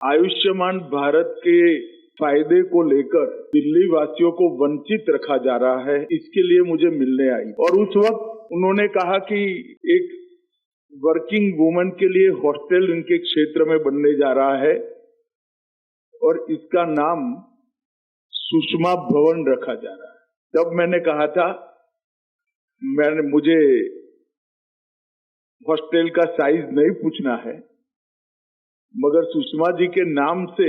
आयुष्मान भारत के फायदे को लेकर दिल्ली वासियों को वंचित रखा जा रहा है, इसके लिए मुझे मिलने आई और उस वक्त उन्होंने कहा कि एक वर्किंग वुमन के लिए हॉस्टल उनके क्षेत्र में बनने जा रहा है और इसका नाम सुषमा भवन रखा जा रहा है। तब मैंने कहा था मुझे हॉस्टल का साइज नहीं पूछना है, मगर सुषमा जी के नाम से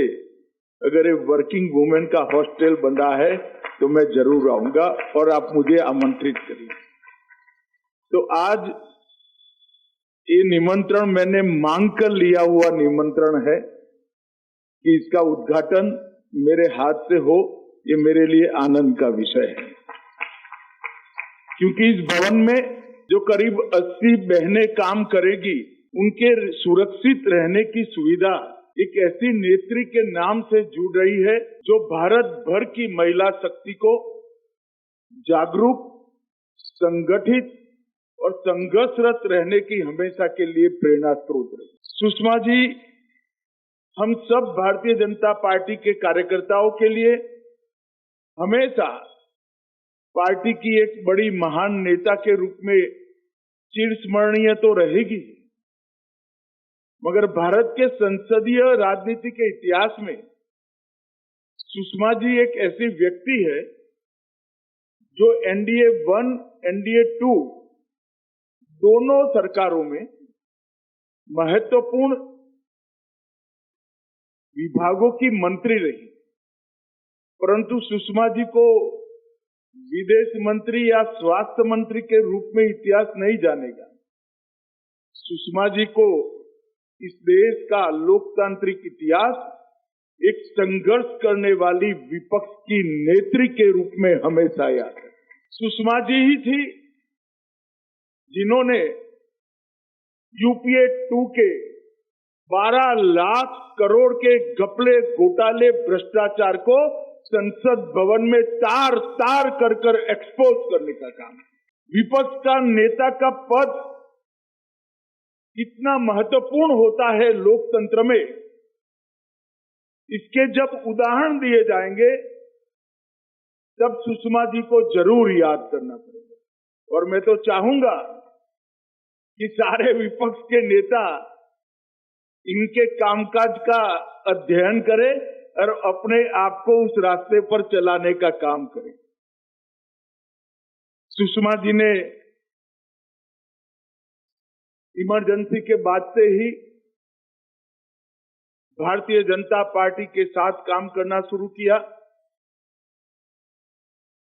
अगर एक वर्किंग वुमेन का हॉस्टल बन रहा है तो मैं जरूर आऊंगा और आप मुझे आमंत्रित करिए। तो आज ये निमंत्रण मैंने मांग कर लिया हुआ निमंत्रण है कि इसका उद्घाटन मेरे हाथ से हो, ये मेरे लिए आनंद का विषय है, क्योंकि इस भवन में जो करीब 80 बहनें काम करेगी, उनके सुरक्षित रहने की सुविधा एक ऐसी नेत्री के नाम से जुड़ रही है जो भारत भर की महिला शक्ति को जागरूक, संगठित और संघर्षरत रहने की हमेशा के लिए प्रेरणा स्रोत रही। सुषमा जी हम सब भारतीय जनता पार्टी के कार्यकर्ताओं के लिए हमेशा पार्टी की एक बड़ी महान नेता के रूप में चिरस्मरणीय तो रहेगी, मगर भारत के संसदीय राजनीति के इतिहास में सुषमा जी एक ऐसी व्यक्ति है जो एनडीए 1, एनडीए 2 दोनों सरकारों में महत्वपूर्ण विभागों की मंत्री रही, परंतु सुषमा जी को विदेश मंत्री या स्वास्थ्य मंत्री के रूप में इतिहास नहीं जानेगा। सुषमा जी को इस देश का लोकतांत्रिक इतिहास एक संघर्ष करने वाली विपक्ष की नेत्री के रूप में हमेशा याद है। सुषमा जी ही थी जिन्होंने यूपीए 2 के 12 लाख करोड़ के घपले, घोटाले, भ्रष्टाचार को संसद भवन में तार तार कर एक्सपोज करने का काम। विपक्ष का नेता का पद कितना महत्वपूर्ण होता है लोकतंत्र में, इसके जब उदाहरण दिए जाएंगे तब सुषमा जी को जरूर याद करना पड़ेगा। और मैं तो चाहूंगा कि सारे विपक्ष के नेता इनके कामकाज का अध्ययन करें और अपने आप को उस रास्ते पर चलाने का काम करें। सुषमा जी ने इमरजेंसी के बाद से ही भारतीय जनता पार्टी के साथ काम करना शुरू किया।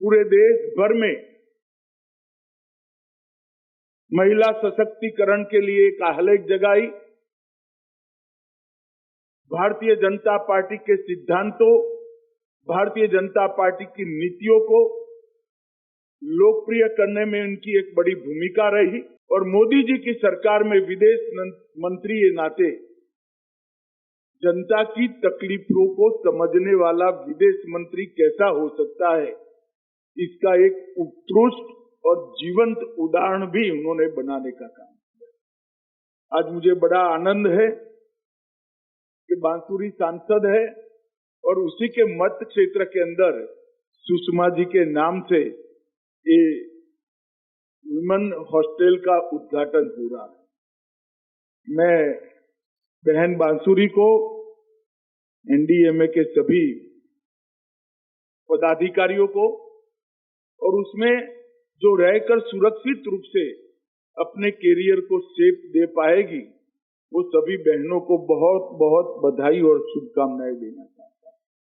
पूरे देश भर में महिला सशक्तिकरण के लिए एक आह्लाद जगाई। भारतीय जनता पार्टी के सिद्धांतों, भारतीय जनता पार्टी की नीतियों को लोकप्रिय करने में उनकी एक बड़ी भूमिका रही और मोदी जी की सरकार में विदेश मंत्री के नाते जनता की तकलीफों को समझने वाला विदेश मंत्री कैसा हो सकता है, इसका एक उत्कृष्ट और जीवंत उदाहरण भी उन्होंने बनाने का काम किया। आज मुझे बड़ा आनंद है कि बांसुरी सांसद है और उसी के मत क्षेत्र के अंदर सुषमा जी के नाम से ये वुमेन हॉस्टल का उद्घाटन हो रहा है। मैं बहन बांसुरी को, एनडीएमए के सभी पदाधिकारियों को और उसमें जो रहकर सुरक्षित रूप से अपने कैरियर को शेप दे पाएगी, वो सभी बहनों को बहुत बहुत बधाई और शुभकामनाएं देना।